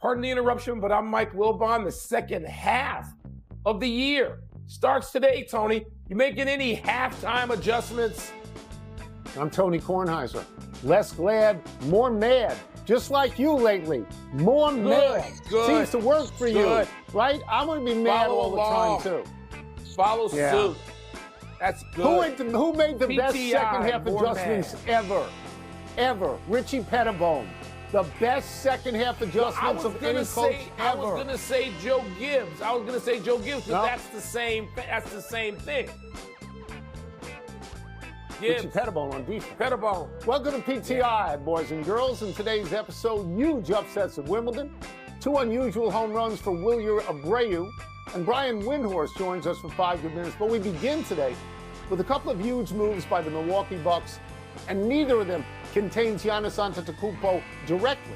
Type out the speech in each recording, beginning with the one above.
Pardon the interruption, but I'm Mike Wilbon. The second half of the year starts today, Tony. You making any halftime adjustments? I'm Tony Kornheiser. Less glad, more mad. Just like you lately. More mad. Good. Seems to work for you, right? I'm going to be mad all the time, too. Follow suit. That's good. Who made the PTI, best second half adjustments ever? Richie Pettibone. The best second half adjustments of any coach ever. I was going to say Joe Gibbs. Because that's the same thing. Gibbs. Richie Pettibone on defense. Pettibone. Welcome to PTI, boys and girls. In today's episode, huge upsets at Wimbledon, 2 unusual home runs for Wilyer Abreu, and Brian Windhorst joins us for 5 good minutes. But we begin today with a couple of huge moves by the Milwaukee Bucks, and neither of them contains Giannis Antetokounmpo directly.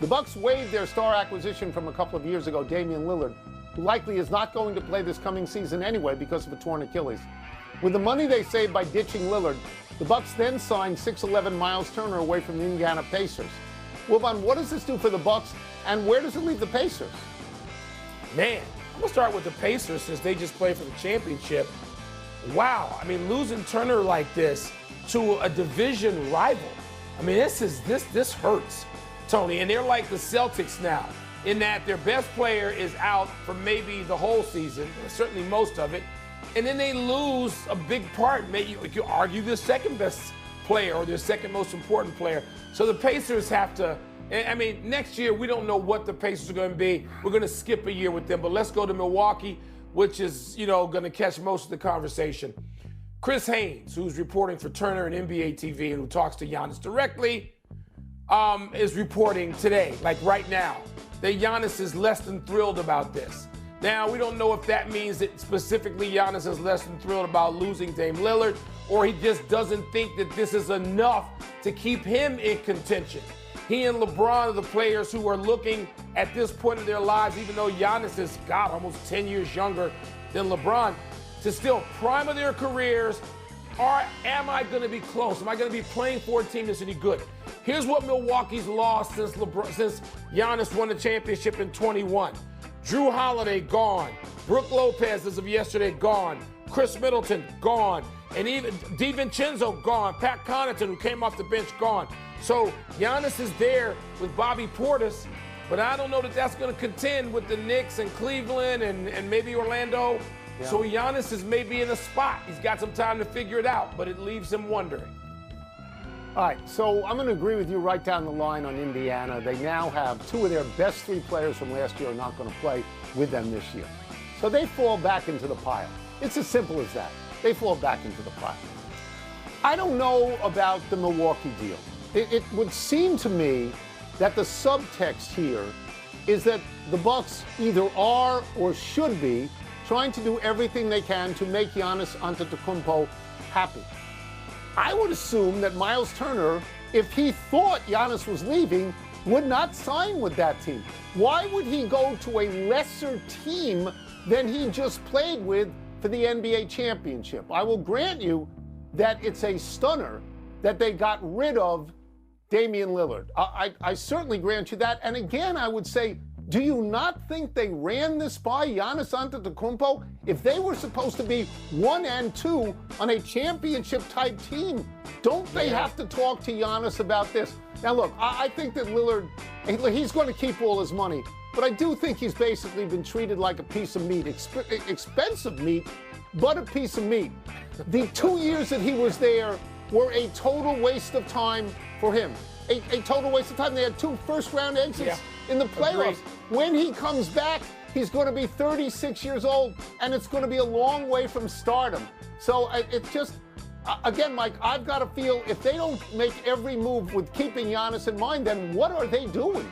The Bucks waived their star acquisition from a couple of years ago, Damian Lillard, who likely is not going to play this coming season anyway because of a torn Achilles. With the money they saved by ditching Lillard, the Bucks then signed 6'11" Myles Turner away from the Indiana Pacers. Wilbon, what does this do for the Bucks, and where does it leave the Pacers? Man, I'm going to start with the Pacers since they just played for the championship. Wow, I mean, losing Turner like this to a division rival. I mean, this hurts, Tony. And they're like the Celtics now, in that their best player is out for maybe the whole season, or certainly most of it. And then they lose a big part. Maybe you could argue their second best player or their second most important player. So the Pacers have to, I mean, next year we don't know what the Pacers are going to be. We're going to skip a year with them. But let's go to Milwaukee, which is, going to catch most of the conversation. Chris Haynes, who's reporting for Turner and NBA TV and who talks to Giannis directly, is reporting today, like right now, that Giannis is less than thrilled about this. Now, we don't know if that means that specifically Giannis is less than thrilled about losing Dame Lillard, or he just doesn't think that this is enough to keep him in contention. He and LeBron are the players who are looking at this point in their lives, even though Giannis is, almost 10 years younger than LeBron, to still prime of their careers, or am I going to be close? Am I going to be playing for a team that's any good? Here's what Milwaukee's lost since Giannis won the championship in 21. Drew Holiday, gone. Brook Lopez, as of yesterday, gone. Chris Middleton, gone. And even DiVincenzo, gone. Pat Connaughton, who came off the bench, gone. So Giannis is there with Bobby Portis, but I don't know that that's going to contend with the Knicks and Cleveland and maybe Orlando. Yeah. So Giannis is maybe in a spot. He's got some time to figure it out, but it leaves him wondering. All right, so I'm going to agree with you right down the line on Indiana. They now have 2 of their best 3 players from last year are not going to play with them this year. So they fall back into the pile. It's as simple as that. They fall back into the pile. I don't know about the Milwaukee deal. It would seem to me that the subtext here is that the Bucks either are or should be trying to do everything they can to make Giannis Antetokounmpo happy. I would assume that Myles Turner, if he thought Giannis was leaving, would not sign with that team. Why would he go to a lesser team than he just played with for the NBA championship? I will grant you that it's a stunner that they got rid of Damian Lillard. I certainly grant you that. And again, I would say, do you not think they ran this by Giannis Antetokounmpo? If they were supposed to be 1 and 2 on a championship-type team, don't they have to talk to Giannis about this? Now, look, I think that Lillard, he's going to keep all his money, but I do think he's basically been treated like a piece of meat, expensive meat, but a piece of meat. The 2 years that he was there were a total waste of time for him. A total waste of time. They had 2 first-round exits in the playoffs. Agreed. When he comes back, he's going to be 36 years old, and it's going to be a long way from stardom. So it's just, again, Mike, I've got to feel if they don't make every move with keeping Giannis in mind, then what are they doing?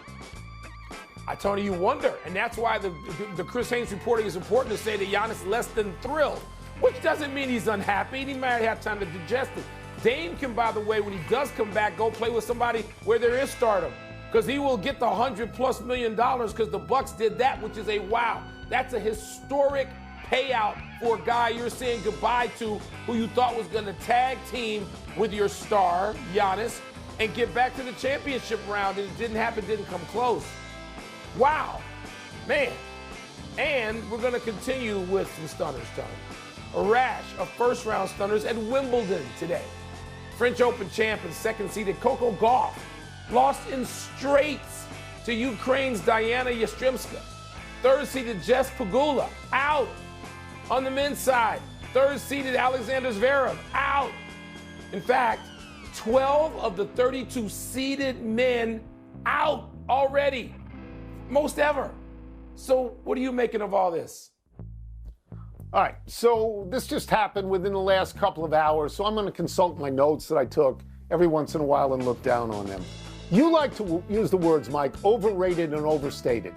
Tony, you wonder. And that's why the Chris Haynes reporting is important to say that Giannis is less than thrilled, which doesn't mean he's unhappy. He might have time to digest it. Dame can, by the way, when he does come back, go play with somebody where there is stardom, because he will get the $100+ million because the Bucks did that, which is that's a historic payout for a guy you're saying goodbye to who you thought was going to tag team with your star, Giannis, and get back to the championship round, and it didn't happen, didn't come close. Wow, man. And we're going to continue with some stunners, Tony. A rash of first-round stunners at Wimbledon today. French Open champ and second-seeded Coco Gauff lost in straights to Ukraine's Diana Yastremska. Third-seeded Jess Pegula out. On the men's side, third-seeded Alexander Zverev out. In fact, 12 of the 32 seeded men out already. Most ever. So what are you making of all this? All right, so this just happened within the last couple of hours, so I'm going to consult my notes that I took every once in a while and look down on them. You like to use the words, Mike, overrated and overstated.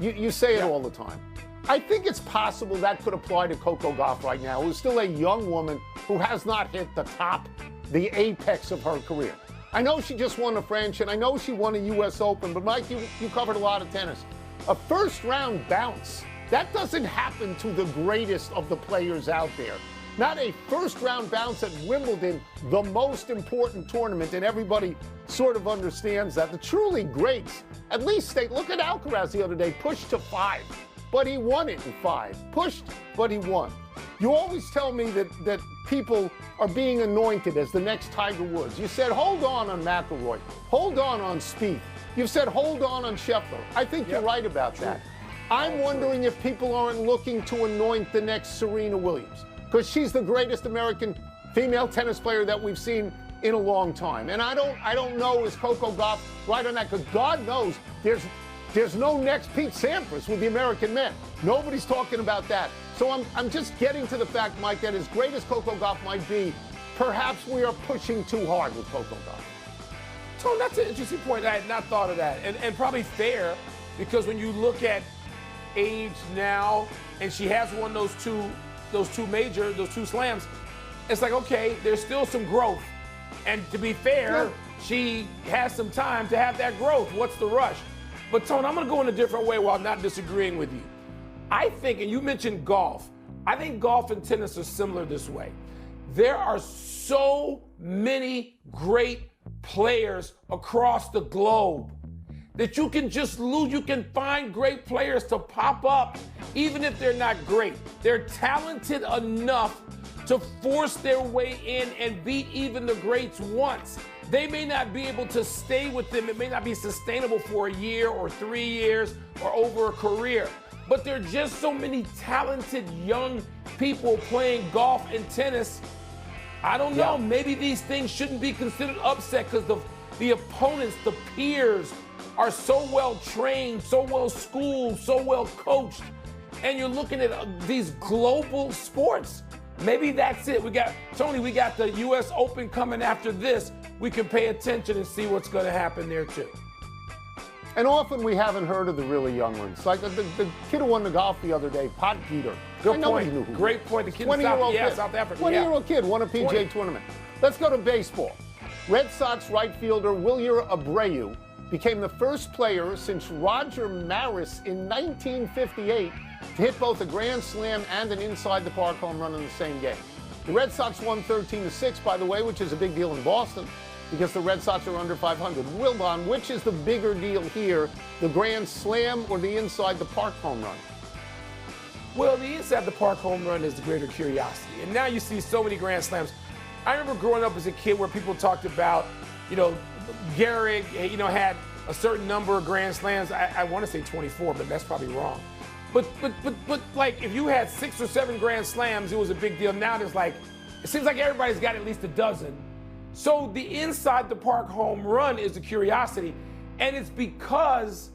You say it all the time. I think it's possible that could apply to Coco Gauff right now, who's still a young woman who has not hit the top, the apex of her career. I know she just won the French, and I know she won a U.S. Open, but Mike, you covered a lot of tennis. A first-round bounce, that doesn't happen to the greatest of the players out there. Not a first-round bounce at Wimbledon, the most important tournament, and everybody sort of understands that. The truly greats, at least look at Alcaraz the other day, pushed to 5, but he won it in 5. Pushed, but he won. You always tell me that people are being anointed as the next Tiger Woods. You said, hold on McIlroy, hold on Spieth. You've said, hold on Scheffler. I think you're right about that. I'm wondering if people aren't looking to anoint the next Serena Williams, because she's the greatest American female tennis player that we've seen in a long time. And I don't know, is Coco Gauff right on that? Because God knows there's no next Pete Sampras with the American men. Nobody's talking about that. So I'm just getting to the fact, Mike, that as great as Coco Gauff might be, perhaps we are pushing too hard with Coco Gauff. Tone, that's an interesting point. I had not thought of that. And probably fair, because when you look at age now, and she has won those two slams, it's like, okay, there's still some growth. And to be fair, she has some time to have that growth. What's the rush? But Tone, I'm going to go in a different way while not disagreeing with you. I think, and you mentioned golf, I think golf and tennis are similar this way. There are so many great players across the globe that you can just lose. You can find great players to pop up, even if they're not great. They're talented enough to force their way in and beat even the greats once. They may not be able to stay with them. It may not be sustainable for a year or 3 years or over a career. But there are just so many talented young people playing golf and tennis. I don't know. Maybe these things shouldn't be considered upset because the opponents, the peers, are so well trained, so well schooled, so well coached. And you're looking at these global sports. Maybe that's it. We got the U.S. Open coming after this. We can pay attention and see what's going to happen there too. And often we haven't heard of the really young ones. Like the kid who won the golf the other day, Pot Peter. Good point. Great point. The kid in South Africa. 20-year-old kid won a PGA tournament. Let's go to baseball. Red Sox right fielder Wilyer Abreu became the first player since Roger Maris in 1958 to hit both a grand slam and an inside-the-park home run in the same game. The Red Sox won 13-6, by the way, which is a big deal in Boston because the Red Sox are under 500. Wilbon, which is the bigger deal here, the grand slam or the inside-the-park home run? Well, the inside-the-park home run is the greater curiosity. And now you see so many grand slams. I remember growing up as a kid where people talked about, Gehrig, had a certain number of grand slams. I want to say 24, but that's probably wrong. But like if you had 6 or 7 grand slams, it was a big deal. Now there's it seems like everybody's got at least a dozen. So the inside the park home run is a curiosity. And it's because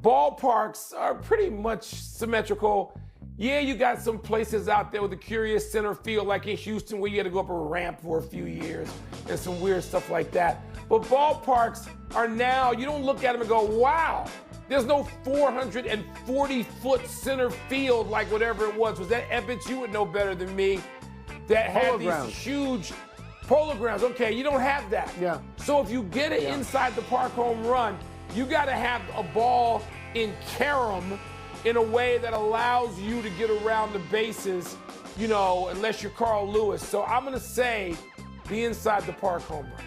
ballparks are pretty much symmetrical. Yeah, you got some places out there with a curious center field, like in Houston, where you had to go up a ramp for a few years and some weird stuff like that. But ballparks are now, you don't look at them and go, wow, there's no 440-foot center field like whatever it was. Was that Ebbets? You would know better than me. That had these huge polo grounds. Okay, you don't have that. Yeah. So if you get an inside the park home run, you got to have a ball in carom in a way that allows you to get around the bases, unless you're Carl Lewis. So I'm going to say the inside the park home run.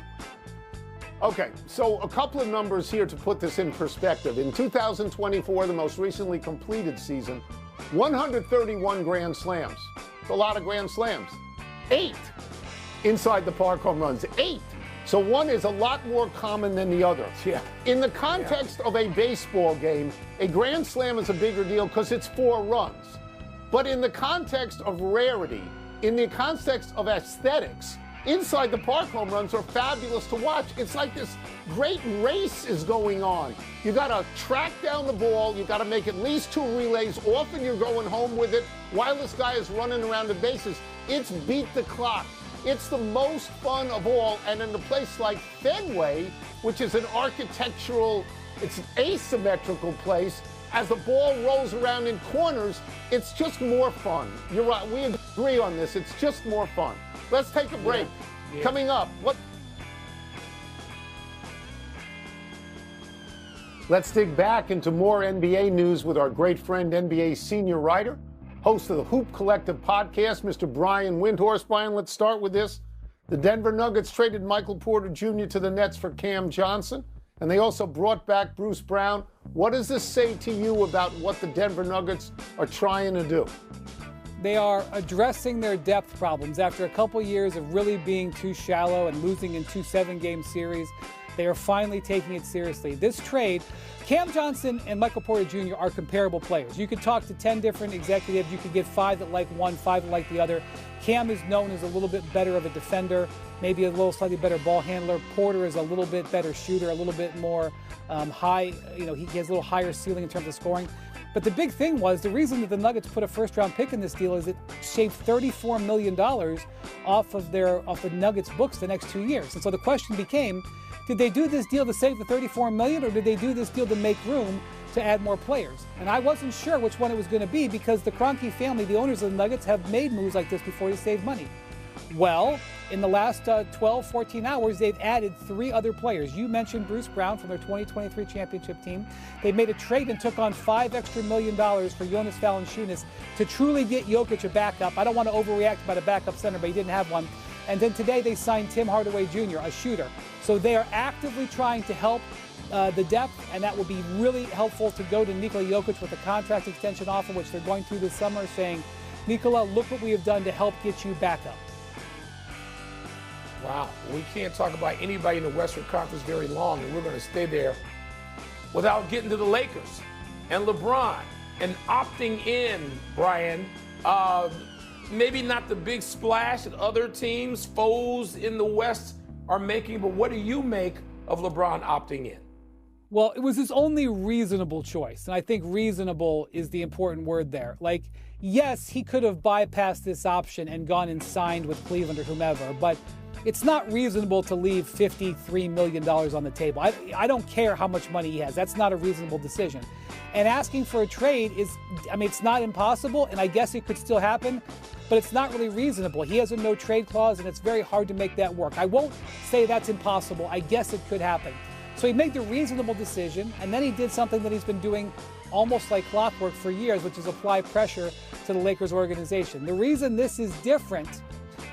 Okay, so a couple of numbers here to put this in perspective. In 2024, the most recently completed season, 131 Grand Slams. It's a lot of Grand Slams. 8 inside the park home runs. 8. So one is a lot more common than the other. Yeah. In the context of a baseball game, a Grand Slam is a bigger deal because it's 4 runs. But in the context of rarity, in the context of aesthetics, inside the park home runs are fabulous to watch. It's like this great race is going on. You got to track down the ball. You got to make at least 2 relays. Often you're going home with it while this guy is running around the bases. It's beat the clock. It's the most fun of all. And in a place like Fenway, which is an architectural, it's an asymmetrical place, as the ball rolls around in corners, it's just more fun. You're right. We agree on this. It's just more fun. Let's take a break. Yeah. Coming up, Let's dig back into more NBA news with our great friend, NBA senior writer, host of the Hoop Collective podcast, Mr. Brian Windhorst. Brian, let's start with this. The Denver Nuggets traded Michael Porter Jr. to the Nets for Cam Johnson, and they also brought back Bruce Brown. What does this say to you about what the Denver Nuggets are trying to do? They are addressing their depth problems. After a couple years of really being too shallow and losing in 2 7-game series, they are finally taking it seriously. This trade, Cam Johnson and Michael Porter Jr. are comparable players. You could talk to 10 different executives. You could get 5 that like one, 5 that like the other. Cam is known as a little bit better of a defender, maybe a little slightly better ball handler. Porter is a little bit better shooter, a little bit more high. He has a little higher ceiling in terms of scoring. But the big thing was the reason that the Nuggets put a first-round pick in this deal is it shaved $34 million off of the Nuggets' books the next 2 years. And so the question became, did they do this deal to save the $34 million, or did they do this deal to make room to add more players? And I wasn't sure which one it was going to be because the Kroenke family, the owners of the Nuggets, have made moves like this before to save money. Well, in the last 12, 14 hours, they've added 3 other players. You mentioned Bruce Brown from their 2023 championship team. They made a trade and took on $5 extra million for Jonas Valanciunas to truly get Jokic a backup. I don't want to overreact about a backup center, but he didn't have one. And then today they signed Tim Hardaway Jr., a shooter. So they are actively trying to help the depth, and that will be really helpful to go to Nikola Jokic with a contract extension offer, which they're going through this summer, saying, Nikola, look what we have done to help get you back up. Wow, we can't talk about anybody in the Western Conference very long, and we're going to stay there without getting to the Lakers and LeBron and opting in, Brian. Maybe not the big splash that other teams, foes in the West are making, but what do you make of LeBron opting in? Well, it was his only reasonable choice, and I think reasonable is the important word there. Like, yes, he could have bypassed this option and gone and signed with Cleveland or whomever, but it's not reasonable to leave $53 million on the table. I don't care how much money he has. That's not a reasonable decision. And asking for a trade is, it's not impossible, and I guess it could still happen, but it's not really reasonable. He has a no trade clause, and it's very hard to make that work. I won't say that's impossible. I guess it could happen. So he made the reasonable decision, and then he did something that he's been doing almost like clockwork for years, which is apply pressure to the Lakers organization. The reason this is different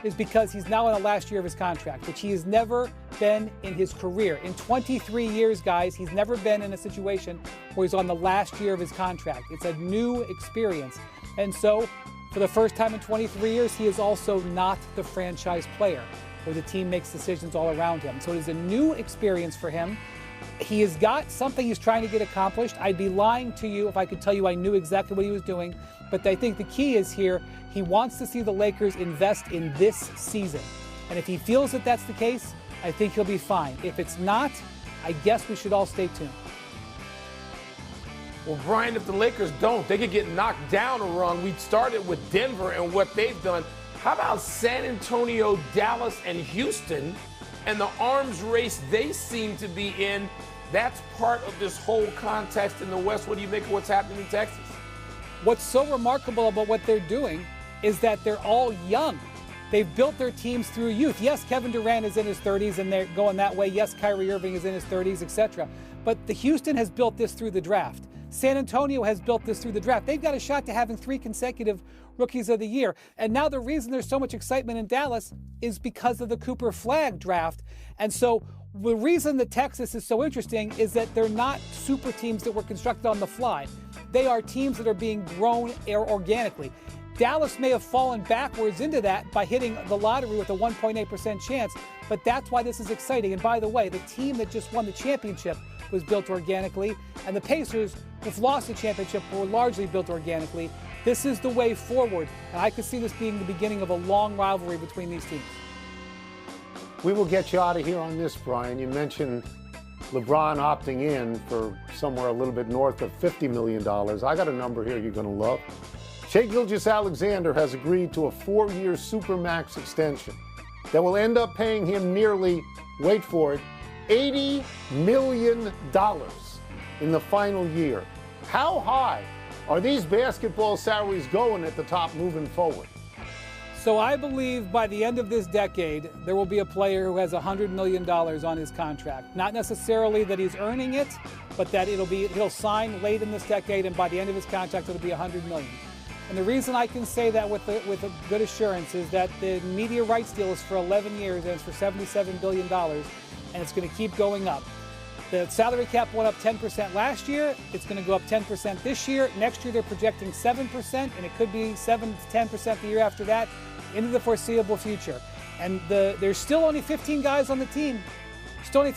is because he's now in the last year of his contract, which he has never been in his career. In 23 years, guys, he's never been in a situation where he's on the last year of his contract. It's a new experience. And so, for the first time in 23 years, he is also not the franchise player, where the team makes decisions all around him. So it is a new experience for him. He has got something he's trying to get accomplished. I'd be lying to you if I could tell you I knew exactly what he was doing. But I think the key is here, he wants to see the Lakers invest in this season. And if he feels that that's the case, I think he'll be fine. If it's not, I guess we should all stay tuned. Well, Brian, if the Lakers don't, they could get knocked down a run. We started with Denver and what they've done. How about San Antonio, Dallas, and Houston, and the arms race they seem to be in? That's part of this whole context in the West. What do you make of what's happening in Texas? What's so remarkable about what they're doing is that they're all young. They've built their teams through youth. Yes, Kevin Durant is in his 30s and they're going that way. Yes, Kyrie Irving is in his 30s, etc. But the Houston has built this through the draft. San Antonio has built this through the draft. They've got a shot to having 3 consecutive Rookies of the Year. And now the reason there's so much excitement in Dallas is because of the Cooper Flagg draft. And so The reason that Texas is so interesting is that they're not super teams that were constructed on the fly. They are teams that are being grown organically. Dallas may have fallen backwards into that by hitting the lottery with a 1.8% chance, but that's why this is exciting. And by the way, the team that just won the championship was built organically, and the Pacers, who've lost the championship, were largely built organically. This is the way forward, and I could see this being the beginning of a long rivalry between these teams. We will get you out of here on this, Brian. You mentioned LeBron opting in for somewhere a little bit north of $50 million. I got a number here you're going to love. Shai Gilgeous-Alexander has agreed to a 4-year Supermax extension that will end up paying him nearly, wait for it, $80 million in the final year. How high are these basketball salaries going at the top moving forward? So I believe by the end of this decade, there will be a player who has $100 million on his contract. Not necessarily that he's earning it, but that he'll sign late in this decade, and by the end of his contract, it'll be $100 million. And the reason I can say that with a good assurance is that the media rights deal is for 11 years, and it's for $77 billion, and it's going to keep going up. The salary cap went up 10% last year. It's going to go up 10% this year. Next year, they're projecting 7%, and it could be 7 to 10% the year after that into the foreseeable future. And there's still only 15 guys on the team. Still only